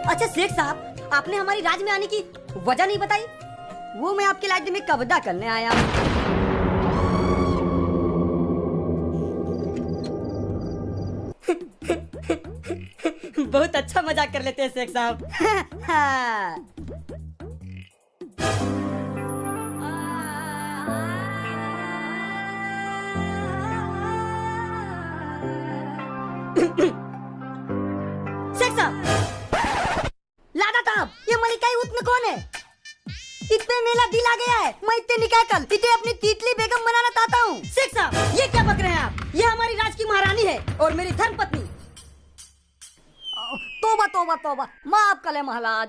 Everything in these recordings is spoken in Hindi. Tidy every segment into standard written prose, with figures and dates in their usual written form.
अच्छा शेख साहब, आपने हमारी राज्य में आने की वजह नहीं बताई। वो मैं आपके राज्य में कब्जा करने आया हूँ। बहुत अच्छा मजाक कर लेते हैं शेख साहब। शेख साहब, लादा साहब, ये मलिकाई उत में कौन है? इतने मेला दिल आ गया है, मैं इतने निकाय कल इतने अपनी तीतली बेगम बनाना चाहता हूँ। शेख साहब, ये क्या बक रहे हैं आप? ये हमारी राज की महारानी है और मेरी धर्मपत्नी। तोबा तोबा तोबा, माफ कर ले महाराज।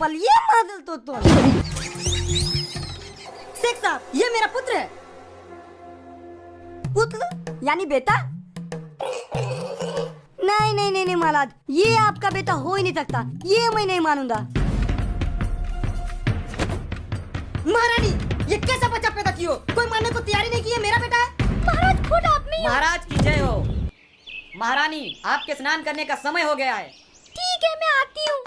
पर ये मादल तो शेख साहब, ये मेरा पुत्र है। पुत्र यानी बेटा? नहीं नहीं नहीं नहीं महाराज, ये आपका बेटा हो ही नहीं सकता, ये मैं नहीं मानूंगा। महारानी, ये कैसा बच्चा पैदा कियो? कोई मानने को तैयारी नहीं की है, मेरा बेटा है। महाराज खुद आपने। महाराज की जय हो। महारानी, आपके स्नान करने का समय हो गया है। ठीक है, मैं आती हूँ।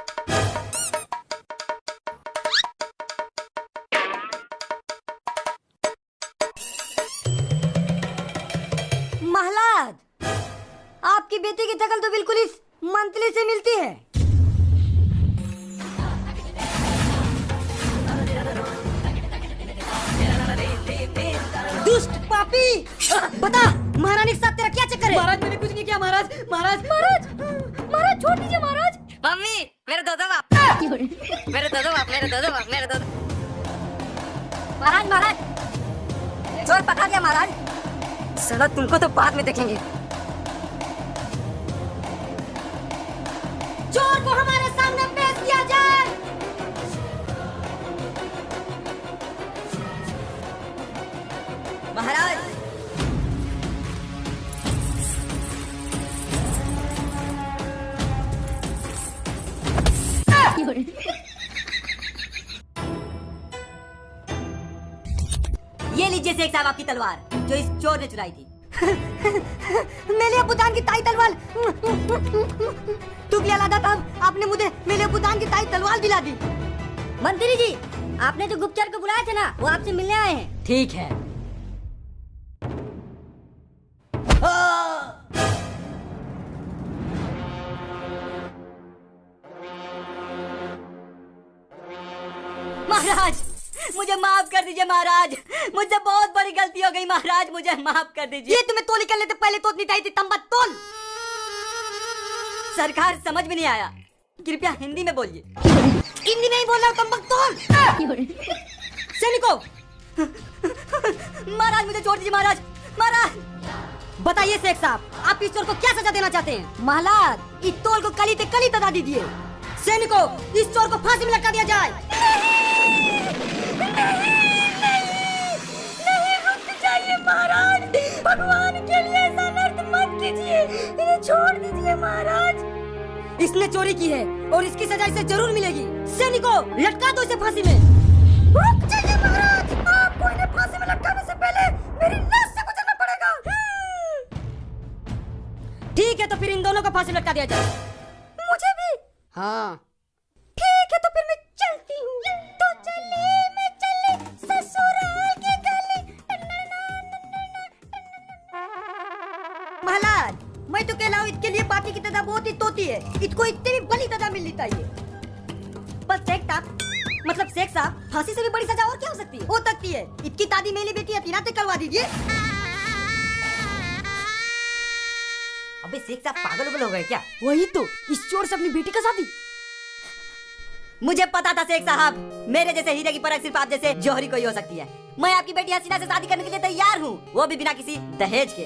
महाराज, आपकी बेटी की शकल तो बिल्कुल इस मंत्री से मिलती है। दुष्ट पापी, बता महारानी के साथ तेरा क्या चक्कर है? महाराज, मैंने कुछ नहीं किया महाराज। महाराज महाराज छोड़ दीजिए महाराज। मम्मी, मेरे दो बाप, मेरे दो बाप, मेरे दो बाप, मेरे दो। महाराज चोर पकड़ लिया महाराज। चलो, तुमको तो बाद में देखेंगे। चोर को हमारे सामने पेश किया जाए। महाराज, ये लीजिए शेख साहब आपकी तलवार, जो इस चोर ने चुराई थी। मेले बुदान की ताई तलवार। टुकलिया लादा साहब, आपने मुझे मेले बुदान की ताई तलवार दिला दी। मंत्री जी, आपने जो गुप्तचर को बुलाया था ना, वो आपसे मिलने आए हैं। ठीक है। महाराज, मुझे माफ कर दीजिए महाराज, मुझसे बहुत बड़ी गलती हो गई महाराज, मुझे माफ कर दीजिए। ये तुम्हें तोली कर लेते पहले, तोलनी चाहिए थी, तंबा तोल। सरकार समझ में नहीं आया, कृपया हिंदी में बोलिए। हिंदी में ही बोल रहा हूँ, तंबा तोल। सैनिकों, महाराज मुझे छोड़ दीजिए महाराज। महाराज बताइए शेख साहब, आप इस चोर को क्या सजा देना चाहते हैं? महाराज, इस तोल को कली ते कली तड़ा दीजिए। सैनिकों, इस चोर को फांसी में लटका दिया जाए। नहीं रुक जाइए महाराज, भगवान के लिए ऐसा नर्क मत कीजिए, इन्हें छोड़ दीजिए महाराज। इसने चोरी की है और इसकी सजा इसे जरूर मिलेगी। सैनिकों, लटका दो इसे फांसी में। रुक जाइए महाराज, आपको इन्हें फांसी में लटकाने से पहले मेरी लाश से गुजरना पड़ेगा। ठीक है, तो फिर इन दोनों को फांसी में लटका दिया जाए। मुझे भी? हाँ ठीक है, तो फिर मैं चलती हूँ। तो चले मैं चले ससुराल के गले। महाराज, मैं तो कहलाऊं इसके लिए पापी की तरह बहुत ही तोती है, इसको इतनी भी बड़ी सजा मिलनी चाहिए। बस शेख साहब, मतलब शेख साहब, फांसी से भी बड़ी सजा और क्या हो सकती है? हो सकती है, इसकी दादी मेरी बेटी हसीना से करवा दीजिए। अबे शेख साहब पागल उगल हो गए क्या? वही तो, इस चोर से अपनी बेटी का शादी। मुझे पता था शेख साहब, मेरे जैसे हीरे की परख सिर्फ आप जैसे जौहरी को ही हो सकती है। मैं आपकी बेटी हसीना से शादी करने के लिए तैयार हूँ, वो भी बिना किसी दहेज के।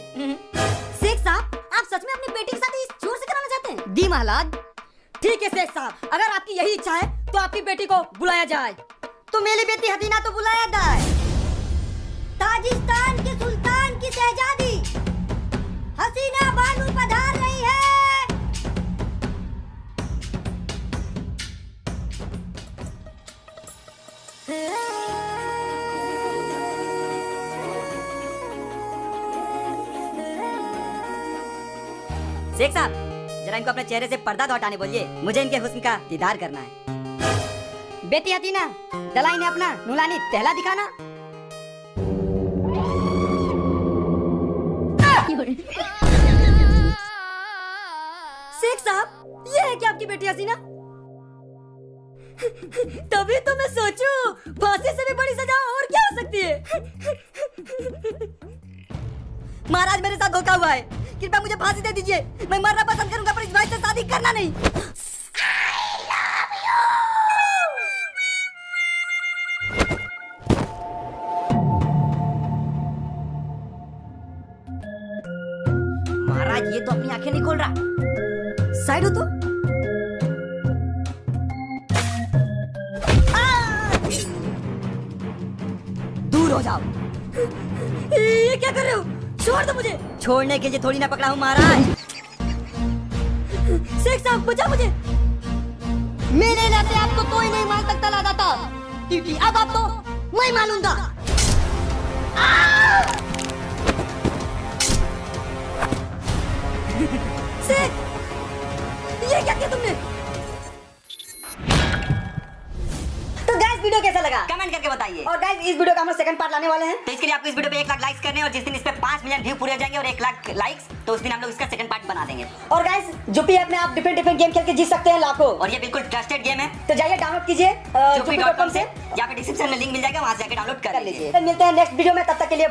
शेख साहब, आप सच में अपनी बेटी की शादी इस चोर से कराना चाहते हैं? दी महाराज। ठीक है शेख साहब, अगर आपकी यही इच्छा है तो आपकी बेटी को बुलाया जाए। तो मेरी बेटी हसीना तो बुलाया जाए। ताजिस्तान के सुल्तान की शहजादी हसीना बानू पधार रही है। शेख साहब, जरा इनको अपने चेहरे से पर्दा तो हटाने बोलिए, मुझे इनके हुस्न का दीदार करना है। बेटी हसीना, चला इन्हें अपना नुलानी टहला दिखाना। शेख साहब, ये है क्या आपकी बेटी हसीना? तभी तो मैं सोचूं, फांसी से भी बड़ी सजा और क्या हो सकती है? महाराज, मेरे साथ धोखा हुआ है, कृपया मुझे फांसी दे दीजिए। मैं मरना पसंद करूंगा पर इस भाई से शादी करना नहीं। महाराज, ये तो अपनी आंखें नहीं खोल रहा। साइड हो तो। दूर हो जाओ। ये क्या कर रहे हो? छोड़ दो मुझे। छोड़ने के लिए थोड़ी ना पकड़ा हूँ महाराज। शेख साहब, बचा मुझे। मेरे नाते आपको कोई नहीं मार सकता लादा था, क्योंकि अब आपको मैं मानूंगा। शेख, ये क्या किया तुमने? तो गाइस, वीडियो कैसा लगा कमेंट करके बताइए। और गाइस, इस वीडियो का हम सेकंड पार्ट लाने वाले हैं, तो इसके लिए आपको इस वीडियो पे 1 लाख लाइक्स करने हैं, और जिस दिन इस पे 5 मिलियन व्यू पूरे हो जाएंगे और 1 लाख लाइक्स, तो उस दिन हम लोग इसका सेकंड पार्ट बना देंगे। और गाइस, जुपी ऐप में आप डिफरेंट गेम खेल के जीत सकते हैं लाखों, और ये बिल्कुल ट्रस्टेड गेम है। तो जाइए डाउनलोड कीजिए jupi.com से, यहाँ पे डिस्क्रिप्शन में लिंक मिल जाएगा, वहां से जाकर डाउनलोड कर लीजिए। मिलते हैं नेक्स्ट वीडियो में, तब तक के लिए